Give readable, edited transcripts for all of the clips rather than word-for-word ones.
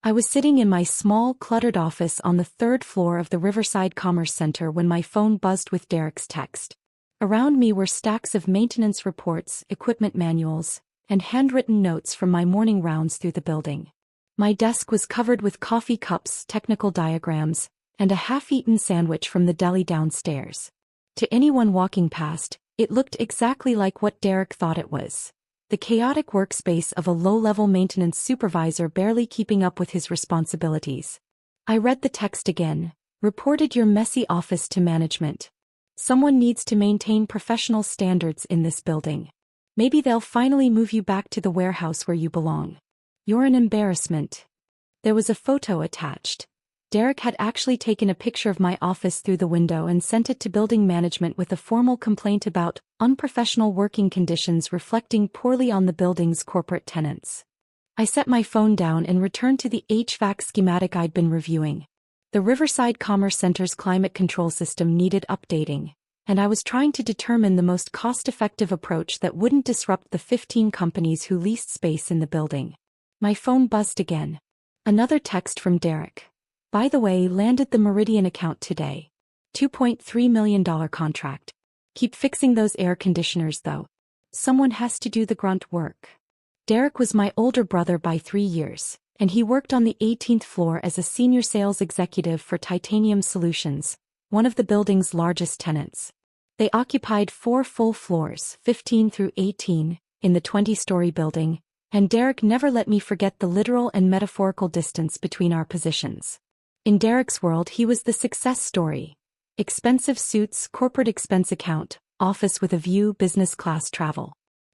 I was sitting in my small, cluttered office on the third floor of the Riverside Commerce Center when my phone buzzed with Derek's text. Around me were stacks of maintenance reports, equipment manuals, and handwritten notes from my morning rounds through the building. My desk was covered with coffee cups, technical diagrams, and a half-eaten sandwich from the deli downstairs. To anyone walking past, it looked exactly like what Derek thought it was. The chaotic workspace of a low-level maintenance supervisor barely keeping up with his responsibilities. I read the text again, reported your messy office to management. Someone needs to maintain professional standards in this building. Maybe they'll finally move you back to the warehouse where you belong. You're an embarrassment. There was a photo attached. Derek had actually taken a picture of my office through the window and sent it to building management with a formal complaint about unprofessional working conditions reflecting poorly on the building's corporate tenants. I set my phone down and returned to the HVAC schematic I'd been reviewing. The Riverside Commerce Center's climate control system needed updating, and I was trying to determine the most cost-effective approach that wouldn't disrupt the 15 companies who leased space in the building. My phone buzzed again. Another text from Derek. By the way, landed the Meridian account today. $2.3 million contract. Keep fixing those air conditioners though. Someone has to do the grunt work. Derek was my older brother by 3 years, and he worked on the 18th floor as a senior sales executive for Titanium Solutions, one of the building's largest tenants. They occupied 4 full floors, 15 through 18, in the 20-story building, and Derek never let me forget the literal and metaphorical distance between our positions. In Derek's world, he was the success story. Expensive suits, corporate expense account, office with a view, business class travel.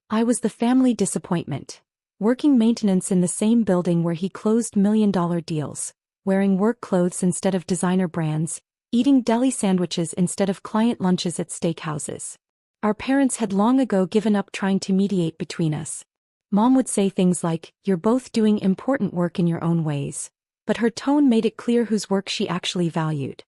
I was the family disappointment. Working maintenance in the same building where he closed million-dollar deals, wearing work clothes instead of designer brands, eating deli sandwiches instead of client lunches at steakhouses. Our parents had long ago given up trying to mediate between us. Mom would say things like, "You're both doing important work in your own ways," but her tone made it clear whose work she actually valued.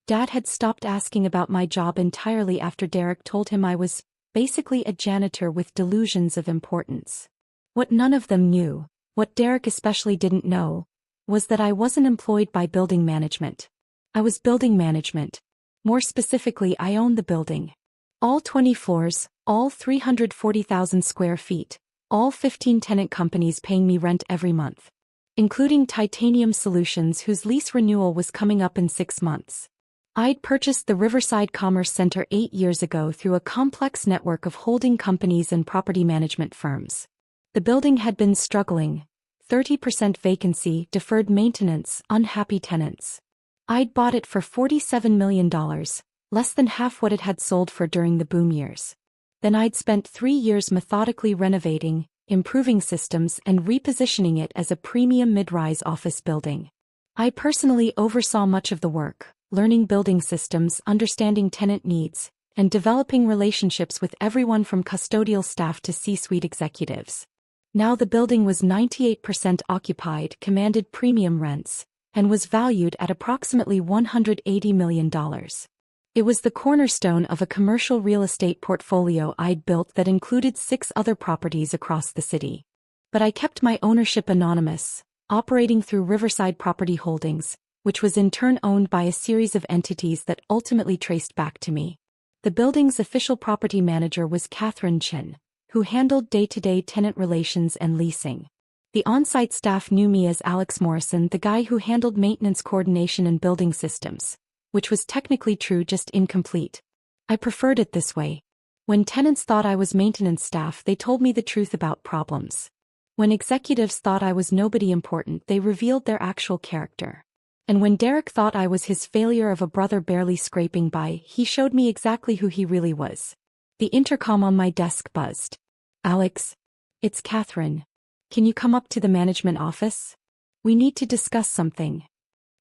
Dad had stopped asking about my job entirely after Derek told him I was basically a janitor with delusions of importance. What none of them knew, what Derek especially didn't know, was that I wasn't employed by building management. I was building management. More specifically, I owned the building. All 20 floors, all 340,000 square feet, all 15 tenant companies paying me rent every month, including Titanium Solutions, whose lease renewal was coming up in 6 months. I'd purchased the Riverside Commerce Center 8 years ago through a complex network of holding companies and property management firms. The building had been struggling, 30% vacancy, deferred maintenance, unhappy tenants. I'd bought it for $47 million, less than half what it had sold for during the boom years. Then I'd spent 3 years methodically renovating, improving systems, and repositioning it as a premium mid-rise office building. I personally oversaw much of the work, learning building systems, understanding tenant needs, and developing relationships with everyone from custodial staff to C-suite executives. Now the building was 98% occupied, commanded premium rents, and was valued at approximately $180 million. It was the cornerstone of a commercial real estate portfolio I'd built that included 6 other properties across the city. But I kept my ownership anonymous, operating through Riverside Property Holdings, which was in turn owned by a series of entities that ultimately traced back to me. The building's official property manager was Catherine Chin, who handled day-to-day tenant relations and leasing. The on-site staff knew me as Alex Morrison, the guy who handled maintenance coordination and building systems, which was technically true, just incomplete. I preferred it this way. When tenants thought I was maintenance staff, they told me the truth about problems. When executives thought I was nobody important, they revealed their actual character. And when Derek thought I was his failure of a brother barely scraping by, he showed me exactly who he really was. The intercom on my desk buzzed. "Alex, it's Catherine. Can you come up to the management office? We need to discuss something."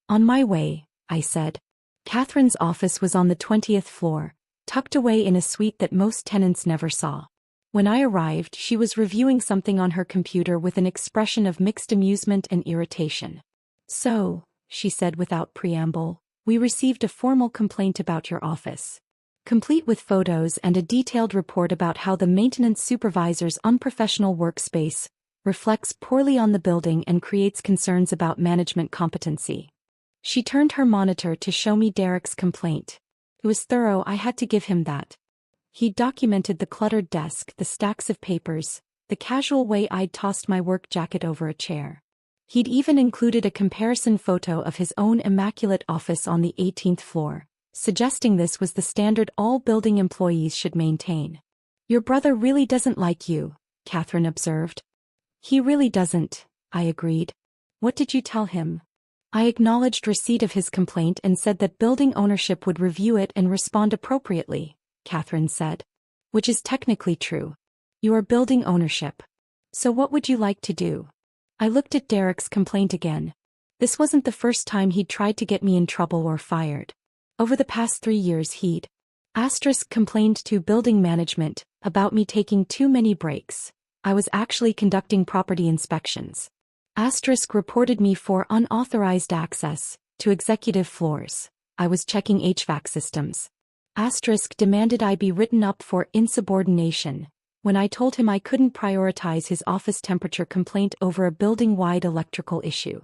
"On my way," I said. Catherine's office was on the 20th floor, tucked away in a suite that most tenants never saw. When I arrived, she was reviewing something on her computer with an expression of mixed amusement and irritation. "So," she said without preamble, "we received a formal complaint about your office, complete with photos and a detailed report about how the maintenance supervisor's unprofessional workspace reflects poorly on the building and creates concerns about management competency. She turned her monitor to show me Derek's complaint. It was thorough, I had to give him that. He'd documented the cluttered desk, the stacks of papers, the casual way I'd tossed my work jacket over a chair. He'd even included a comparison photo of his own immaculate office on the 18th floor, suggesting this was the standard all building employees should maintain. "Your brother really doesn't like you," Catherine observed. "He really doesn't," I agreed. "What did you tell him?" I acknowledged receipt of his complaint and said that building ownership would review it and respond appropriately, Catherine said. "Which is technically true. You are building ownership. So what would you like to do?" I looked at Derek's complaint again. This wasn't the first time he'd tried to get me in trouble or fired. Over the past 3 years he'd complained to building management about me taking too many breaks. I was actually conducting property inspections. Reported me for unauthorized access to executive floors. I was checking HVAC systems. Demanded I be written up for insubordination when I told him I couldn't prioritize his office temperature complaint over a building-wide electrical issue.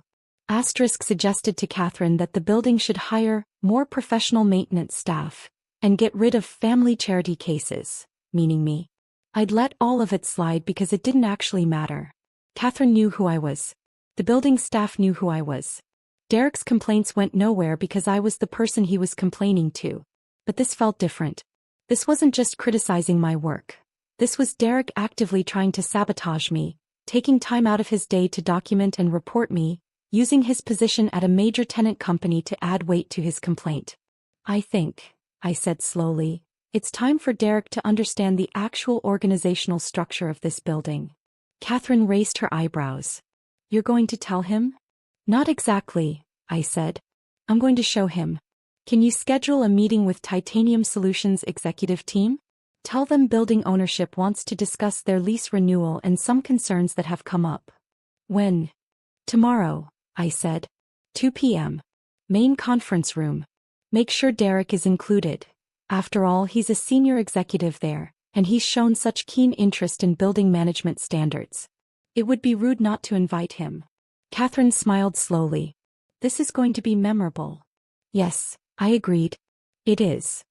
Suggested to Catherine that the building should hire more professional maintenance staff and get rid of family charity cases, meaning me. I'd let all of it slide because it didn't actually matter. Catherine knew who I was. The building staff knew who I was. Derek's complaints went nowhere because I was the person he was complaining to. But this felt different. This wasn't just criticizing my work. This was Derek actively trying to sabotage me, taking time out of his day to document and report me, using his position at a major tenant company to add weight to his complaint. "I think," I said slowly, "it's time for Derek to understand the actual organizational structure of this building." Catherine raised her eyebrows. "You're going to tell him?" "Not exactly," I said. "I'm going to show him. Can you schedule a meeting with Titanium Solutions executive team? Tell them building ownership wants to discuss their lease renewal and some concerns that have come up." "When?" "Tomorrow," I said. 2 p.m. Main conference room. Make sure Derek is included. After all, he's a senior executive there, and he's shown such keen interest in building management standards. It would be rude not to invite him." Catherine smiled slowly. "This is going to be memorable." "Yes," I agreed. "It is."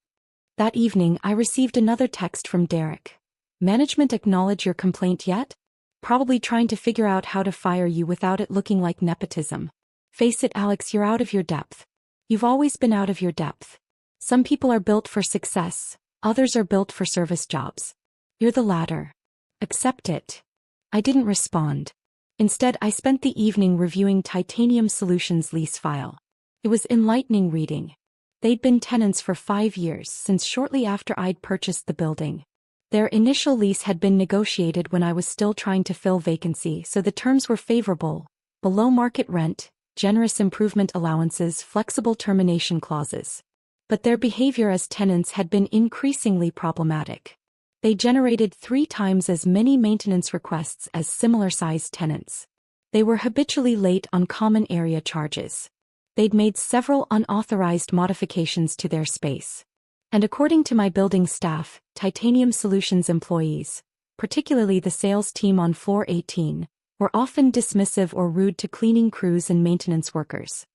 That evening I received another text from Derek. "Management acknowledge your complaint yet? Probably trying to figure out how to fire you without it looking like nepotism. Face it, Alex, you're out of your depth. You've always been out of your depth. Some people are built for success, others are built for service jobs. You're the latter. Accept it." I didn't respond. Instead, I spent the evening reviewing Titanium Solutions' lease file. It was enlightening reading. They'd been tenants for 5 years, since shortly after I'd purchased the building. Their initial lease had been negotiated when I was still trying to fill vacancy, so the terms were favorable: below market rent, generous improvement allowances, flexible termination clauses. But their behavior as tenants had been increasingly problematic. They generated 3 times as many maintenance requests as similar-sized tenants. They were habitually late on common area charges. They'd made several unauthorized modifications to their space. And according to my building staff, Titanium Solutions employees, particularly the sales team on floor 18, were often dismissive or rude to cleaning crews and maintenance workers.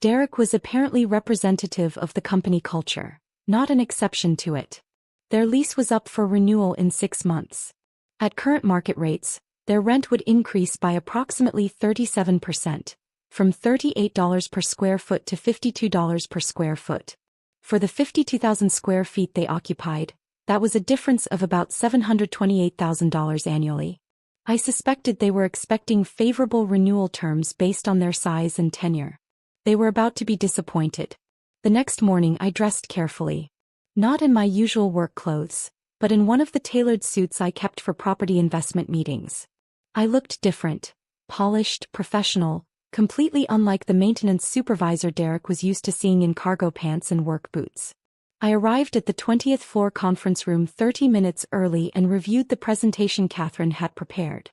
Derek was apparently representative of the company culture, not an exception to it. Their lease was up for renewal in 6 months. At current market rates, their rent would increase by approximately 37%, from $38 per square foot to $52 per square foot. For the 52,000 square feet they occupied, that was a difference of about $728,000 annually. I suspected they were expecting favorable renewal terms based on their size and tenure. They were about to be disappointed. The next morning I dressed carefully. Not in my usual work clothes, but in one of the tailored suits I kept for property investment meetings. I looked different, polished, professional, completely unlike the maintenance supervisor Derek was used to seeing in cargo pants and work boots. I arrived at the 20th floor conference room 30 minutes early and reviewed the presentation Catherine had prepared.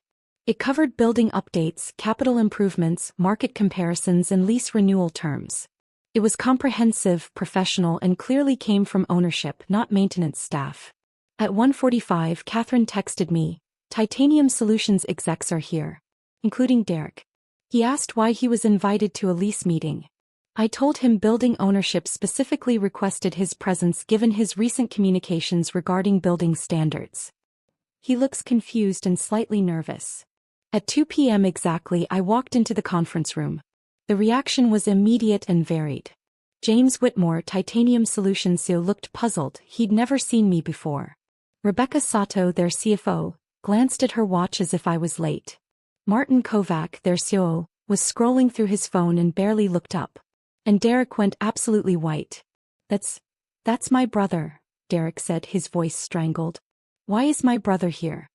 It covered building updates, capital improvements, market comparisons, and lease renewal terms. It was comprehensive, professional, and clearly came from ownership, not maintenance staff. At 1:45, Catherine texted me, "Titanium Solutions execs are here. including Derek. He asked why he was invited to a lease meeting. I told him building ownership specifically requested his presence given his recent communications regarding building standards. He looks confused and slightly nervous. At 2 p.m. exactly, I walked into the conference room. The reaction was immediate and varied. James Whitmore, Titanium Solutions CEO, looked puzzled. He'd never seen me before. Rebecca Sato, their CFO, glanced at her watch as if I was late. Martin Kovac, their COO, was scrolling through his phone and barely looked up. And Derek went absolutely white. That's my brother, Derek said, his voice strangled. Why is my brother here?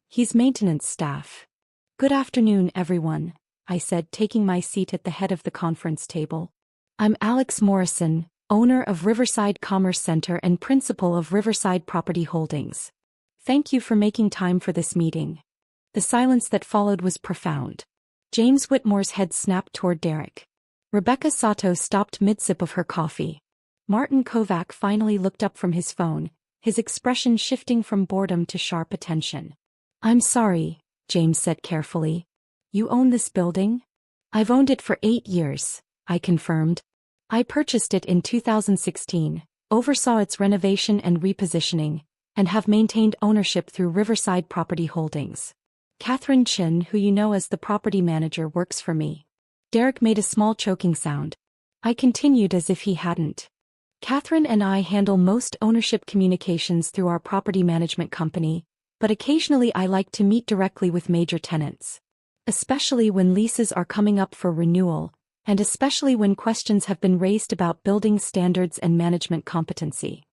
He's maintenance staff. Good afternoon, everyone, I said, taking my seat at the head of the conference table. I'm Alex Morrison, owner of Riverside Commerce Center and principal of Riverside Property Holdings. Thank you for making time for this meeting. The silence that followed was profound. James Whitmore's head snapped toward Derek. Rebecca Sato stopped mid-sip of her coffee. Martin Kovac finally looked up from his phone, his expression shifting from boredom to sharp attention. I'm sorry, James said carefully. You own this building? I've owned it for 8 years, I confirmed. I purchased it in 2016, oversaw its renovation and repositioning, and have maintained ownership through Riverside Property Holdings. Catherine Chin, who you know as the property manager, works for me. Derek made a small choking sound. I continued as if he hadn't. Catherine and I handle most ownership communications through our property management company, but occasionally I like to meet directly with major tenants. Especially when leases are coming up for renewal, and especially when questions have been raised about building standards and management competency.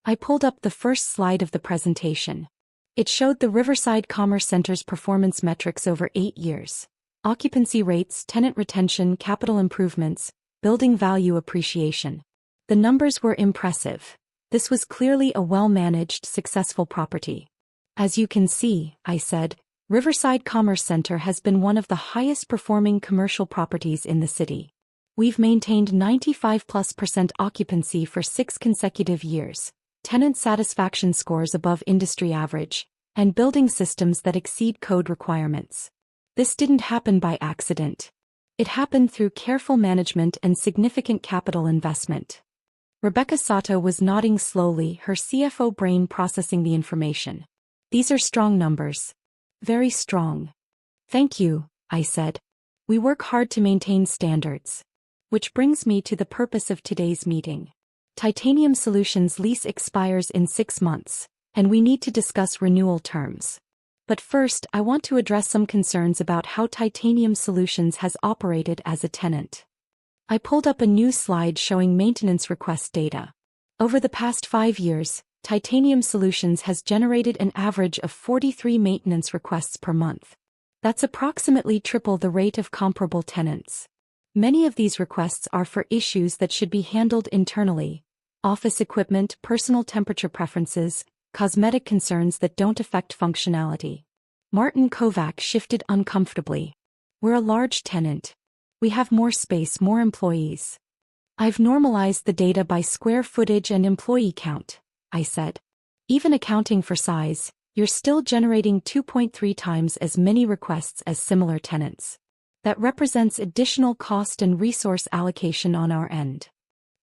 I pulled up the first slide of the presentation. It showed the Riverside Commerce Center's performance metrics over 8 years. Occupancy rates, tenant retention, capital improvements, building value appreciation. The numbers were impressive. This was clearly a well-managed, successful property. As you can see, I said, Riverside Commerce Center has been one of the highest-performing commercial properties in the city. We've maintained 95+% occupancy for 6 consecutive years, tenant satisfaction scores above industry average, and building systems that exceed code requirements. This didn't happen by accident. It happened through careful management and significant capital investment. Rebecca Sato was nodding slowly, her CFO brain processing the information. These are strong numbers. Very strong. Thank you, I said. We work hard to maintain standards. Which brings me to the purpose of today's meeting. Titanium Solutions lease expires in 6 months, and we need to discuss renewal terms. But first, I want to address some concerns about how Titanium Solutions has operated as a tenant. I pulled up a new slide showing maintenance request data. Over the past 5 years, Titanium Solutions has generated an average of 43 maintenance requests per month. That's approximately triple the rate of comparable tenants. Many of these requests are for issues that should be handled internally: office equipment, personal temperature preferences, cosmetic concerns that don't affect functionality. Martin Kovac shifted uncomfortably. We're a large tenant. We have more space, more employees. I've normalized the data by square footage and employee count, I said. Even accounting for size, you're still generating 2.3 times as many requests as similar tenants. That represents additional cost and resource allocation on our end.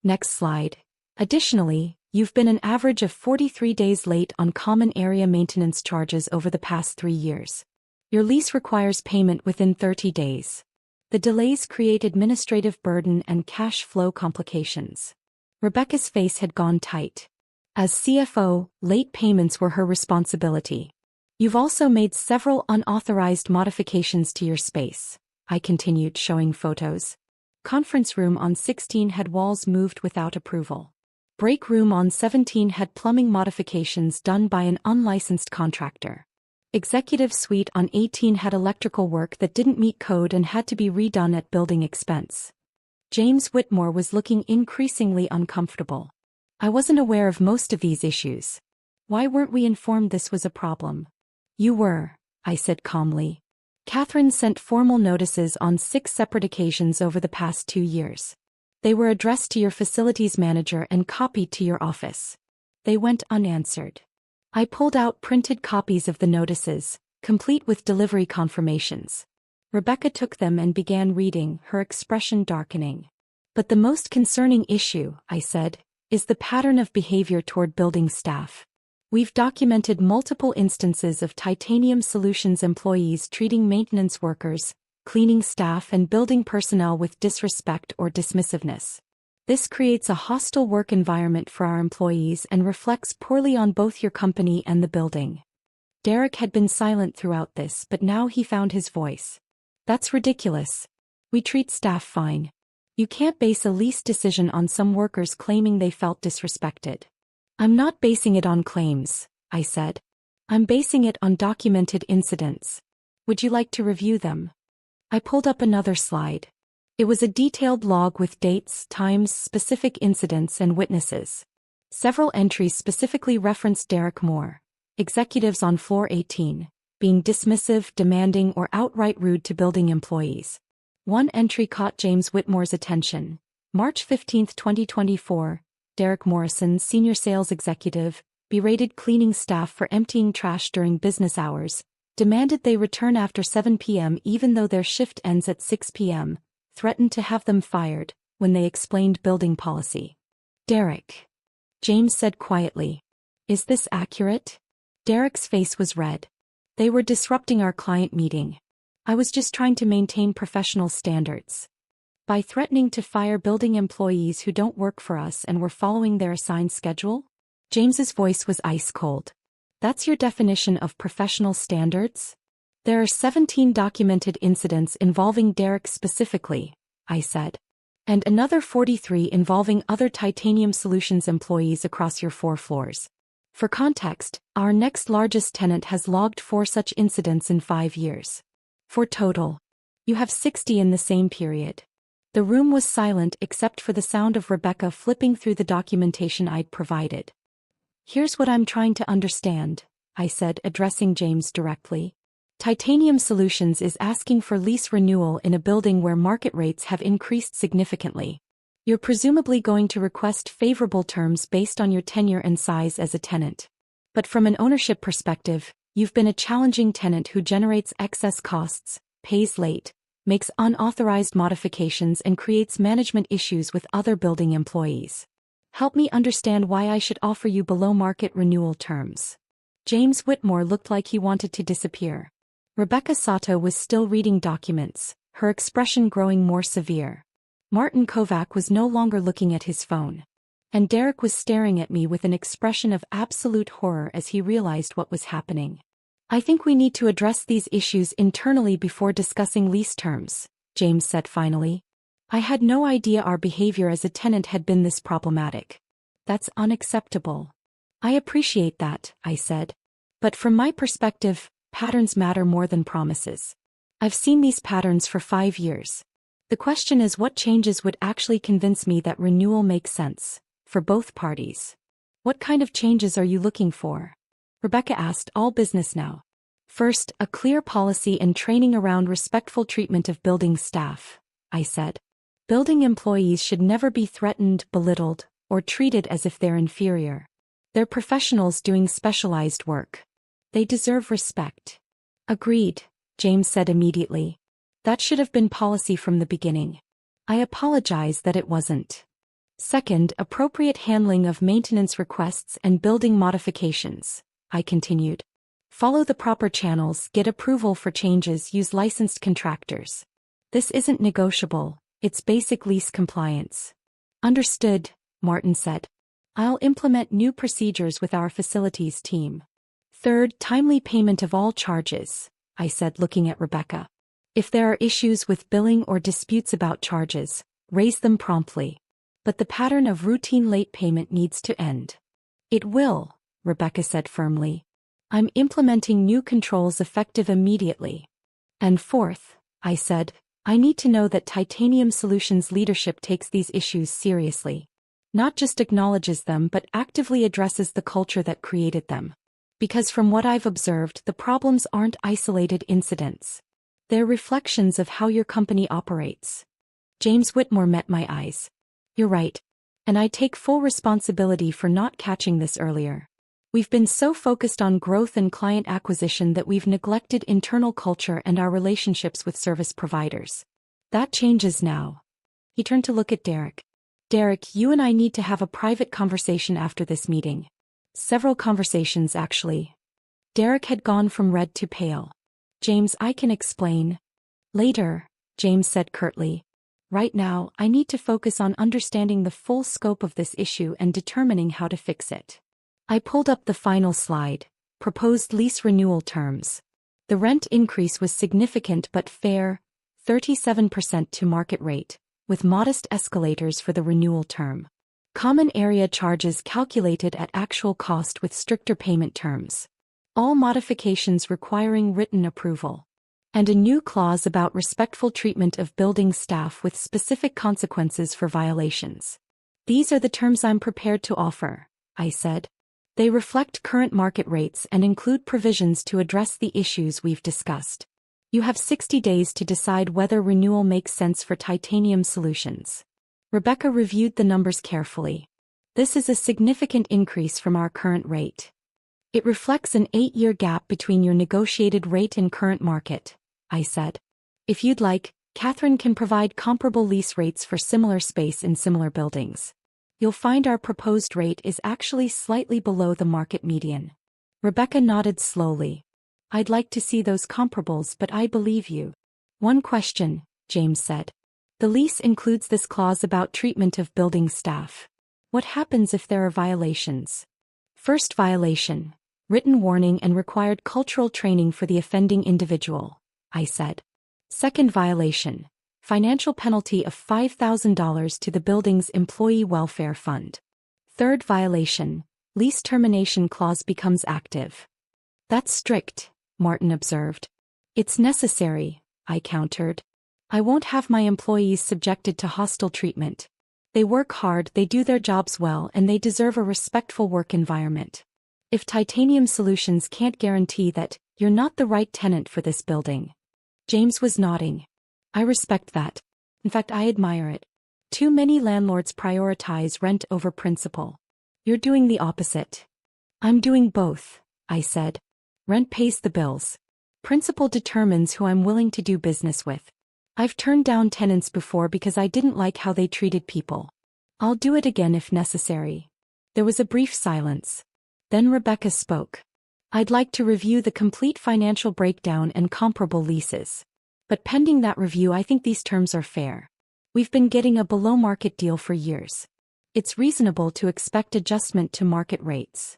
Next slide. Additionally, you've been an average of 43 days late on common area maintenance charges over the past 3 years. Your lease requires payment within 30 days. The delays create administrative burden and cash flow complications. Rebecca's face had gone tight. As CFO, late payments were her responsibility. You've also made several unauthorized modifications to your space, I continued, showing photos. Conference room on 16 had walls moved without approval. Break room on 17 had plumbing modifications done by an unlicensed contractor. Executive suite on 18 had electrical work that didn't meet code and had to be redone at building expense. James Whitmore was looking increasingly uncomfortable. I wasn't aware of most of these issues. Why weren't we informed this was a problem? You were, I said calmly. Catherine sent formal notices on 6 separate occasions over the past 2 years. They were addressed to your facilities manager and copied to your office. They went unanswered. I pulled out printed copies of the notices, complete with delivery confirmations. Rebecca took them and began reading, her expression darkening. But the most concerning issue, I said, is the pattern of behavior toward building staff. We've documented multiple instances of Titanium Solutions employees treating maintenance workers, cleaning staff and building personnel with disrespect or dismissiveness. This creates a hostile work environment for our employees and reflects poorly on both your company and the building. Derek had been silent throughout this, but now he found his voice. That's ridiculous. We treat staff fine. You can't base a lease decision on some workers claiming they felt disrespected. I'm not basing it on claims, I said. I'm basing it on documented incidents. Would you like to review them? I pulled up another slide. It was a detailed log with dates, times, specific incidents, and witnesses. Several entries specifically referenced Derek Moore, executives on floor 18, being dismissive, demanding, or outright rude to building employees. One entry caught James Whitmore's attention. March 15, 2024, Derek Morrison, senior sales executive, berated cleaning staff for emptying trash during business hours, demanded they return after 7 p.m. even though their shift ends at 6 p.m., threatened to have them fired when they explained building policy. Derek, James said quietly. Is this accurate? Derek's face was red. They were disrupting our client meeting. I was just trying to maintain professional standards. By threatening to fire building employees who don't work for us and were following their assigned schedule? James's voice was ice cold. That's your definition of professional standards? There are 17 documented incidents involving Derek specifically, I said. And another 43 involving other Titanium Solutions employees across your 4 floors. For context, our next largest tenant has logged 4 such incidents in 5 years. For total, you have 60 in the same period. The room was silent except for the sound of Rebecca flipping through the documentation I'd provided. Here's what I'm trying to understand, I said, addressing James directly. Titanium Solutions is asking for lease renewal in a building where market rates have increased significantly. You're presumably going to request favorable terms based on your tenure and size as a tenant. But from an ownership perspective, you've been a challenging tenant who generates excess costs, pays late, makes unauthorized modifications and creates management issues with other building employees. Help me understand why I should offer you below-market renewal terms. James Whitmore looked like he wanted to disappear. Rebecca Sato was still reading documents, her expression growing more severe. Martin Kovac was no longer looking at his phone. And Derek was staring at me with an expression of absolute horror as he realized what was happening. I think we need to address these issues internally before discussing lease terms, James said finally. I had no idea our behavior as a tenant had been this problematic. That's unacceptable. I appreciate that, I said. But from my perspective, patterns matter more than promises. I've seen these patterns for 5 years. The question is what changes would actually convince me that renewal makes sense, for both parties. What kind of changes are you looking for? Rebecca asked, all business now. First, a clear policy and training around respectful treatment of building staff, I said. Building employees should never be threatened, belittled, or treated as if they're inferior. They're professionals doing specialized work. They deserve respect. Agreed, James said immediately. That should have been policy from the beginning. I apologize that it wasn't. Second, appropriate handling of maintenance requests and building modifications, I continued. Follow the proper channels, get approval for changes, use licensed contractors. This isn't negotiable, it's basic lease compliance. Understood, Martin said. I'll implement new procedures with our facilities team. Third, timely payment of all charges, I said, looking at Rebecca. If there are issues with billing or disputes about charges, raise them promptly. But the pattern of routine late payment needs to end. It will, Rebecca said firmly. I'm implementing new controls effective immediately. And fourth, I said, I need to know that Titanium Solutions leadership takes these issues seriously. Not just acknowledges them but actively addresses the culture that created them. Because from what I've observed, the problems aren't isolated incidents. They're reflections of how your company operates. James Whitmore met my eyes. You're right. And I take full responsibility for not catching this earlier. We've been so focused on growth and client acquisition that we've neglected internal culture and our relationships with service providers. That changes now. He turned to look at Derek. Derek, you and I need to have a private conversation after this meeting. Several conversations, actually. Derek had gone from red to pale. James, I can explain. Later, James said curtly. Right now, I need to focus on understanding the full scope of this issue and determining how to fix it. I pulled up the final slide, proposed lease renewal terms. The rent increase was significant but fair, 37% to market rate, with modest escalators for the renewal term. Common area charges calculated at actual cost with stricter payment terms. All modifications requiring written approval. And a new clause about respectful treatment of building staff with specific consequences for violations. These are the terms I'm prepared to offer, I said. They reflect current market rates and include provisions to address the issues we've discussed. You have 60 days to decide whether renewal makes sense for Titanium Solutions. Rebecca reviewed the numbers carefully. This is a significant increase from our current rate. It reflects an 8-year gap between your negotiated rate and current market, I said. If you'd like, Catherine can provide comparable lease rates for similar space in similar buildings. You'll find our proposed rate is actually slightly below the market median. Rebecca nodded slowly. I'd like to see those comparables, but I believe you. One question, James said. The lease includes this clause about treatment of building staff. What happens if there are violations? First violation, written warning and required cultural training for the offending individual, I said. Second violation, financial penalty of $5,000 to the building's employee welfare fund. Third violation, lease termination clause becomes active. That's strict, Martin observed. It's necessary, I countered. I won't have my employees subjected to hostile treatment. They work hard, they do their jobs well, and they deserve a respectful work environment. If Titanium Solutions can't guarantee that, you're not the right tenant for this building. James was nodding. I respect that. In fact, I admire it. Too many landlords prioritize rent over principal. You're doing the opposite. I'm doing both, I said. Rent pays the bills. Principal determines who I'm willing to do business with. I've turned down tenants before because I didn't like how they treated people. I'll do it again if necessary. There was a brief silence. Then Rebecca spoke. I'd like to review the complete financial breakdown and comparable leases. But pending that review, I think these terms are fair. We've been getting a below-market deal for years. It's reasonable to expect adjustment to market rates.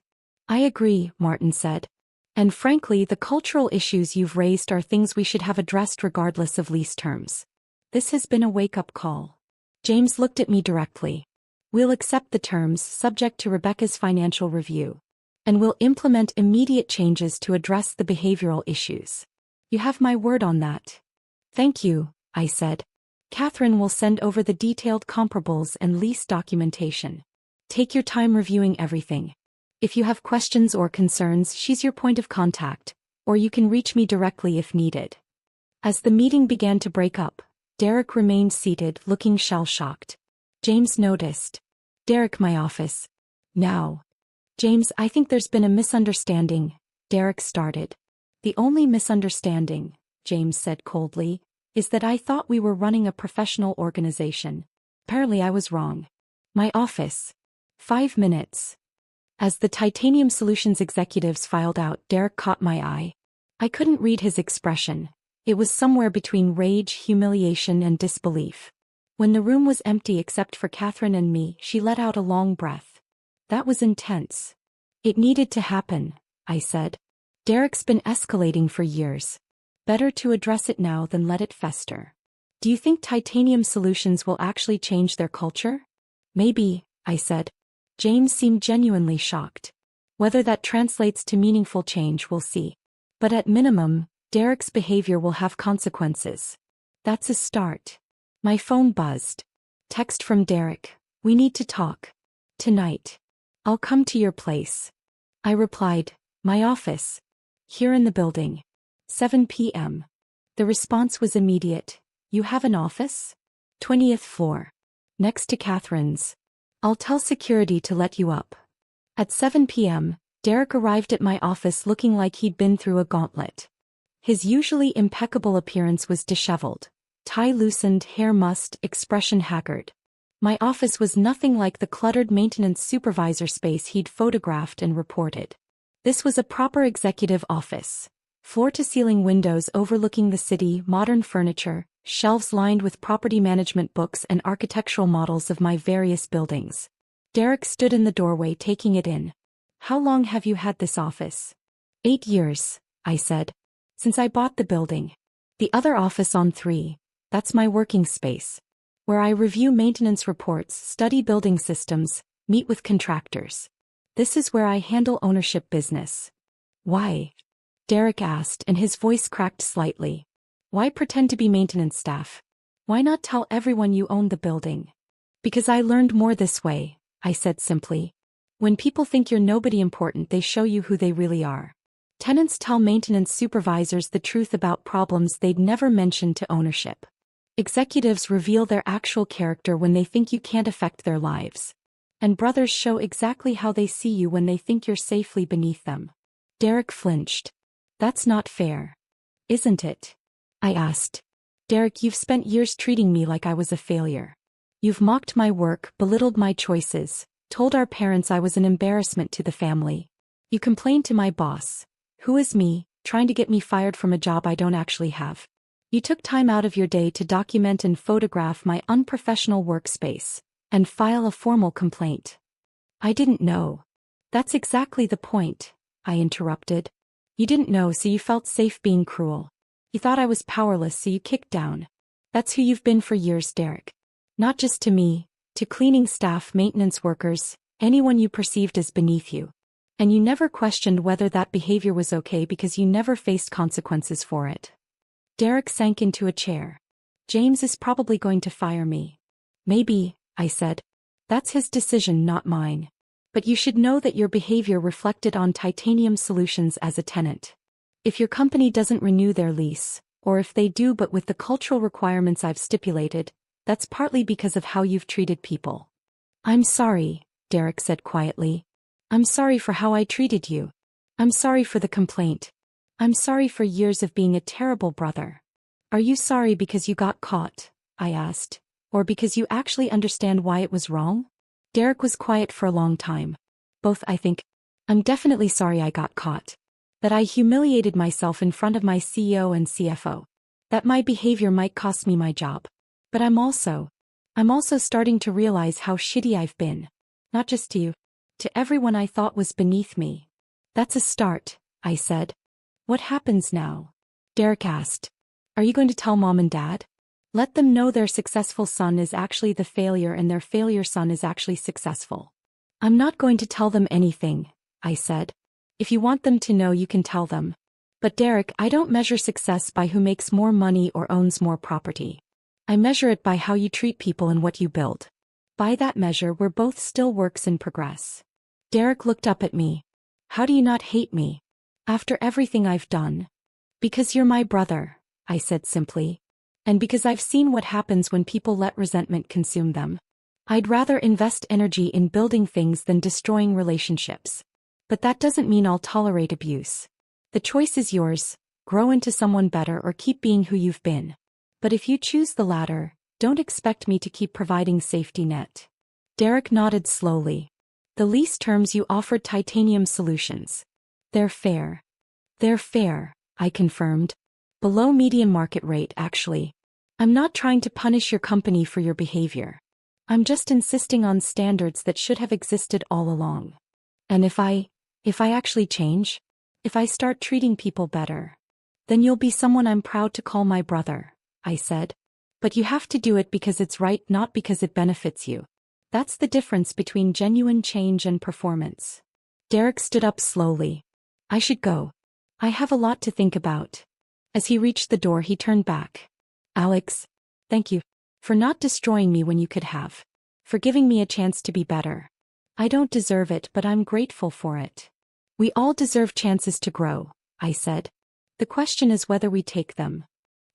I agree, Martin said. And frankly, the cultural issues you've raised are things we should have addressed regardless of lease terms. This has been a wake-up call. James looked at me directly. We'll accept the terms subject to Rebecca's financial review. And we'll implement immediate changes to address the behavioral issues. You have my word on that. Thank you, I said. Catherine will send over the detailed comparables and lease documentation. Take your time reviewing everything. If you have questions or concerns, she's your point of contact, or you can reach me directly if needed. As the meeting began to break up, Derek remained seated, looking shell-shocked. James noticed. Derek, my office. Now. James, I think there's been a misunderstanding, Derek started. The only misunderstanding, James said coldly, is that I thought we were running a professional organization. Apparently I was wrong. My office. 5 minutes. As the Titanium Solutions executives filed out, Derek caught my eye. I couldn't read his expression. It was somewhere between rage, humiliation, and disbelief. When the room was empty except for Catherine and me, she let out a long breath. That was intense. It needed to happen, I said. Derek's been escalating for years. Better to address it now than let it fester. Do you think Titanium Solutions will actually change their culture? Maybe, I said. James seemed genuinely shocked. Whether that translates to meaningful change, we'll see. But at minimum, Derek's behavior will have consequences. That's a start. My phone buzzed. Text from Derek. We need to talk. Tonight. I'll come to your place. I replied, my office. Here in the building. 7 p.m. The response was immediate. You have an office? 20th floor. Next to Catherine's. I'll tell security to let you up. At 7 p.m., Derek arrived at my office looking like he'd been through a gauntlet. His usually impeccable appearance was disheveled. Tie loosened, hair mussed, expression haggard. My office was nothing like the cluttered maintenance supervisor space he'd photographed and reported. This was a proper executive office. Floor-to-ceiling windows overlooking the city, modern furniture, shelves lined with property management books and architectural models of my various buildings. Derek stood in the doorway taking it in. "How long have you had this office?" 8 years, I said. "Since I bought the building. The other office on 3, that's my working space. Where I review maintenance reports, study building systems, meet with contractors. This is where I handle ownership business." "Why?" Derek asked, and his voice cracked slightly. "Why pretend to be maintenance staff? Why not tell everyone you own the building?" "Because I learned more this way," I said simply. "When people think you're nobody important, they show you who they really are. Tenants tell maintenance supervisors the truth about problems they'd never mention to ownership. Executives reveal their actual character when they think you can't affect their lives. And brothers show exactly how they see you when they think you're safely beneath them." Derek flinched. "That's not fair. Isn't it?" I asked. "Derek, you've spent years treating me like I was a failure. You've mocked my work, belittled my choices, told our parents I was an embarrassment to the family. You complained to my boss, who is me, trying to get me fired from a job I don't actually have. You took time out of your day to document and photograph my unprofessional workspace, and file a formal complaint." "I didn't know." "That's exactly the point," I interrupted. "You didn't know, so you felt safe being cruel. You thought I was powerless, so you kicked down. That's who you've been for years, Derek. Not just to me, to cleaning staff, maintenance workers, anyone you perceived as beneath you. And you never questioned whether that behavior was okay because you never faced consequences for it." Derek sank into a chair. "James is probably going to fire me." "Maybe," I said. "That's his decision, not mine. But you should know that your behavior reflected on Titanium Solutions as a tenant. If your company doesn't renew their lease, or if they do but with the cultural requirements I've stipulated, that's partly because of how you've treated people." "I'm sorry," Derek said quietly. "I'm sorry for how I treated you. I'm sorry for the complaint. I'm sorry for years of being a terrible brother." "Are you sorry because you got caught?" I asked. "Or because you actually understand why it was wrong?" Derek was quiet for a long time. "Both, I think. I'm definitely sorry I got caught. That I humiliated myself in front of my CEO and CFO. That my behavior might cost me my job. But I'm also starting to realize how shitty I've been. Not just to you. To everyone I thought was beneath me." "That's a start," I said. "What happens now?" Derek asked. "Are you going to tell Mom and Dad? Let them know their successful son is actually the failure and their failure son is actually successful." "I'm not going to tell them anything," I said. "If you want them to know, you can tell them. But Derek, I don't measure success by who makes more money or owns more property. I measure it by how you treat people and what you build. By that measure, we're both still works in progress." Derek looked up at me. "How do you not hate me? After everything I've done?" "Because you're my brother," I said simply. "And because I've seen what happens when people let resentment consume them. I'd rather invest energy in building things than destroying relationships. But that doesn't mean I'll tolerate abuse. The choice is yours, grow into someone better or keep being who you've been. But if you choose the latter, don't expect me to keep providing safety net." Derek nodded slowly. "The lease terms you offered Titanium Solutions. They're fair." "They're fair," I confirmed. "Below median market rate, actually. I'm not trying to punish your company for your behavior. I'm just insisting on standards that should have existed all along. And if I actually change, if I start treating people better, then you'll be someone I'm proud to call my brother," I said. "But you have to do it because it's right, not because it benefits you. That's the difference between genuine change and performance." Derek stood up slowly. "I should go. I have a lot to think about." As he reached the door, he turned back. "Alex, thank you for not destroying me when you could have. For giving me a chance to be better. I don't deserve it, but I'm grateful for it." "We all deserve chances to grow," I said. "The question is whether we take them."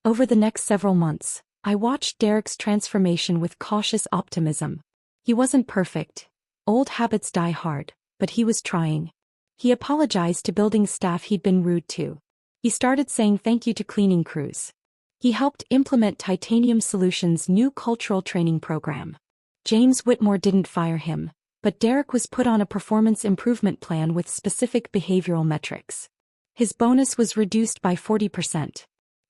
Over the next several months, I watched Derek's transformation with cautious optimism. He wasn't perfect. Old habits die hard, but he was trying. He apologized to building staff he'd been rude to. He started saying thank you to cleaning crews. He helped implement Titanium Solutions' new cultural training program. James Whitmore didn't fire him, but Derek was put on a performance improvement plan with specific behavioral metrics. His bonus was reduced by 40%.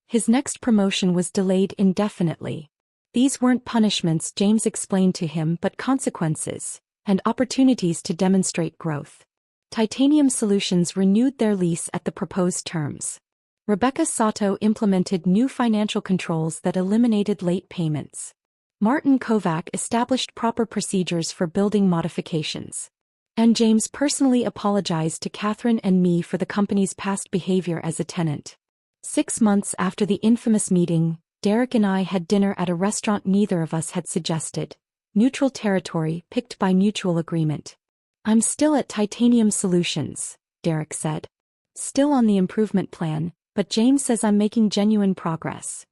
His next promotion was delayed indefinitely. These weren't punishments, James explained to him, but consequences, and opportunities to demonstrate growth. Titanium Solutions renewed their lease at the proposed terms. Rebecca Sato implemented new financial controls that eliminated late payments. Martin Kovac established proper procedures for building modifications. And James personally apologized to Catherine and me for the company's past behavior as a tenant. 6 months after the infamous meeting, Derek and I had dinner at a restaurant neither of us had suggested. Neutral territory picked by mutual agreement. "I'm still at Titanium Solutions," Derek said. "Still on the improvement plan, but James says I'm making genuine progress."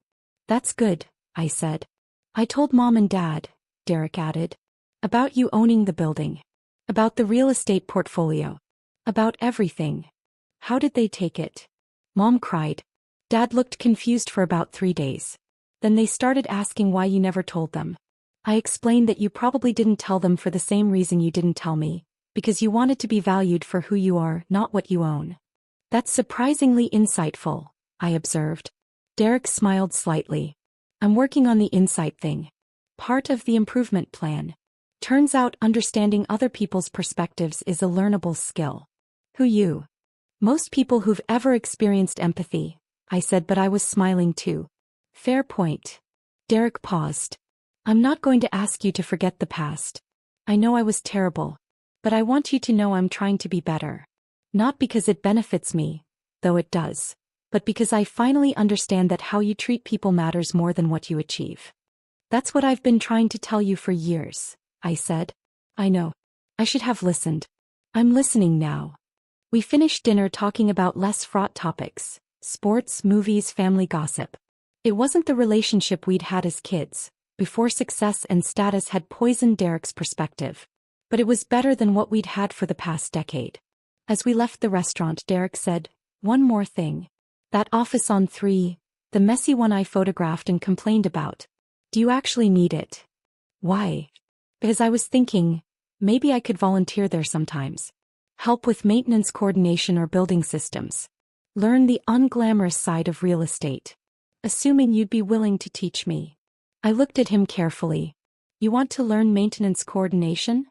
"That's good," I said. "I told Mom and Dad," Derek added. "About you owning the building. About the real estate portfolio. About everything." "How did they take it?" Mom cried. Dad looked confused for about 3 days. "Then they started asking why you never told them. I explained that you probably didn't tell them for the same reason you didn't tell me, because you wanted to be valued for who you are, not what you own." "That's surprisingly insightful," I observed. Derek smiled slightly. "I'm working on the insight thing. Part of the improvement plan. Turns out understanding other people's perspectives is a learnable skill." "Who you?" "Most people who've ever experienced empathy," I said, but I was smiling too. "Fair point." Derek paused. "I'm not going to ask you to forget the past. I know I was terrible. But I want you to know I'm trying to be better. Not because it benefits me, though it does, but because I finally understand that how you treat people matters more than what you achieve." "That's what I've been trying to tell you for years," I said. "I know. I should have listened. I'm listening now." We finished dinner talking about less fraught topics: sports, movies, family gossip. It wasn't the relationship we'd had as kids, before success and status had poisoned Derek's perspective. But it was better than what we'd had for the past decade. As we left the restaurant, Derek said, "One more thing. That office on 3, the messy one I photographed and complained about. Do you actually need it?" "Why?" "Because I was thinking, maybe I could volunteer there sometimes. Help with maintenance coordination or building systems. Learn the unglamorous side of real estate. Assuming you'd be willing to teach me." I looked at him carefully. "You want to learn maintenance coordination?"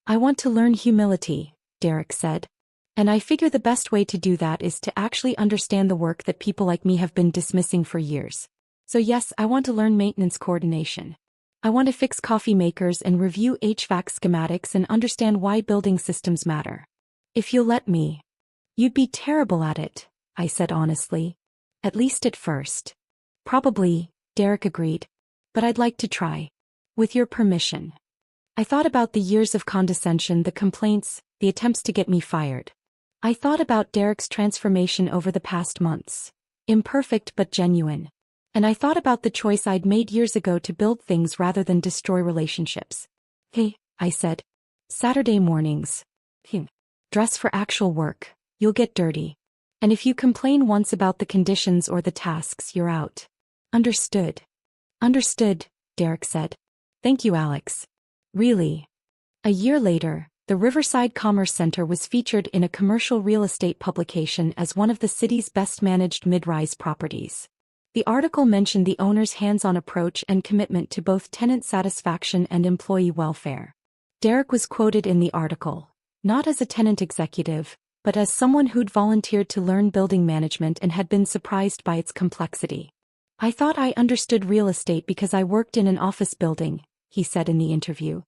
"I want to learn humility," Derek said. "And I figure the best way to do that is to actually understand the work that people like me have been dismissing for years. So yes, I want to learn maintenance coordination. I want to fix coffee makers and review HVAC schematics and understand why building systems matter. If you'll let me." "You'd be terrible at it," I said honestly. "At least at first." "Probably," Derek agreed. "But I'd like to try. With your permission." I thought about the years of condescension, the complaints, the attempts to get me fired. I thought about Derek's transformation over the past months. Imperfect but genuine. And I thought about the choice I'd made years ago to build things rather than destroy relationships. "Hey," I said. "Saturday mornings. Dress for actual work. You'll get dirty. And if you complain once about the conditions or the tasks, you're out." "Understood." "Understood," Derek said. "Thank you, Alex." "Really?" A year later, the Riverside Commerce Center was featured in a commercial real estate publication as one of the city's best-managed mid-rise properties. The article mentioned the owner's hands-on approach and commitment to both tenant satisfaction and employee welfare. Derek was quoted in the article, not as a tenant executive, but as someone who'd volunteered to learn building management and had been surprised by its complexity. "I thought I understood real estate because I worked in an office building," he said in the interview.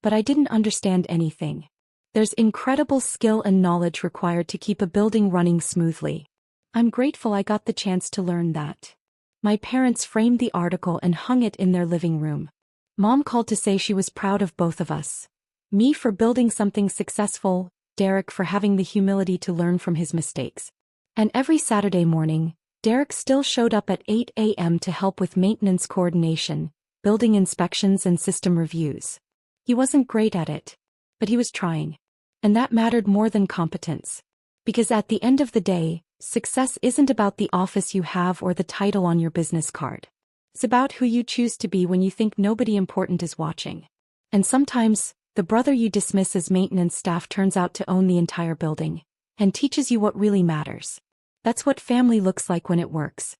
"But I didn't understand anything. There's incredible skill and knowledge required to keep a building running smoothly. I'm grateful I got the chance to learn that." My parents framed the article and hung it in their living room. Mom called to say she was proud of both of us. Me for building something successful, Derek for having the humility to learn from his mistakes. And every Saturday morning, Derek still showed up at 8 a.m. to help with maintenance coordination, building inspections and system reviews. He wasn't great at it, but he was trying. And that mattered more than competence. Because at the end of the day, success isn't about the office you have or the title on your business card. It's about who you choose to be when you think nobody important is watching. And sometimes, the brother you dismiss as maintenance staff turns out to own the entire building and teaches you what really matters. That's what family looks like when it works.